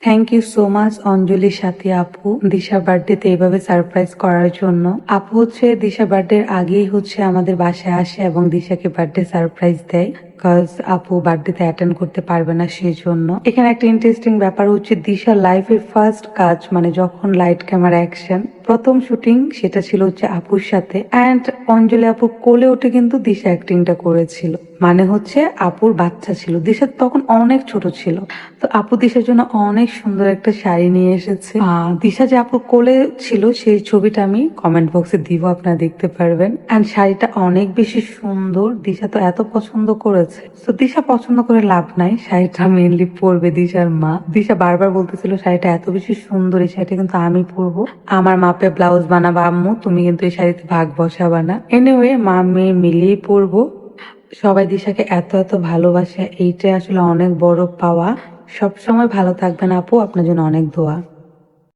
Thank you so much অঞ্জলির সাথে আপু দিশা বার্থডেতে এইভাবে সারপ্রাইজ করার জন্য। আপু হচ্ছে দিশা বার্থডের আগেই হচ্ছে আমাদের বাসায় আসে এবং দিশাকে বার্থডে সারপ্রাইজ দেয়। আপু বার্থডেতে অ্যাটেন্ড করতে পারবে না, সেই জন্য। এখানে একটা ইন্টারেস্টিং ব্যাপার হচ্ছে দিশা লাইফের ফার্স্ট কাজ, মানে যখন লাইট ক্যামেরা অ্যাকশন প্রথম শুটিং, সেটা ছিল হচ্ছে আপুর সাথে। অ্যান্ড অঞ্জলি আপুর কোলে উঠে কিন্তু দিশা অ্যাক্টিংটা করেছিল, মানে হচ্ছে আপুর বাচ্চা ছিল, দিশা তখন অনেক ছোট ছিল। তো আপু দিশার জন্য অনেক সুন্দর একটা শাড়ি নিয়ে এসেছে। দিশা যে আপুর কোলে ছিল সেই ছবিটা আমি কমেন্ট বক্সে দিব, আপনারা দেখতে পারবেন। অ্যান্ড শাড়িটা অনেক বেশি সুন্দর, দিশা তো এত পছন্দ করেছে। তো দিশা পছন্দ করে লাভ নাই, শাড়িটা মেনলি পরবে দিশার মা। দিশা বারবার বলতেছিল শাড়িটা এত বেশি সুন্দর, এই শাড়িটা কিন্তু আমি পরবো, আমার মাপে ব্লাউজ বানাবা আম্মু, তুমি কিন্তু এই শাড়িতে ভাগ বসাবা না। এনিওয়ে মা মেয়ে মিলিয়ে পরবো। সবাই দিশাকে এত এত ভালোবাসে, এইটা আসলে অনেক বড় পাওয়া। সব সময় ভালো থাকবেন আপু, আপনার জন্য অনেক দোয়া।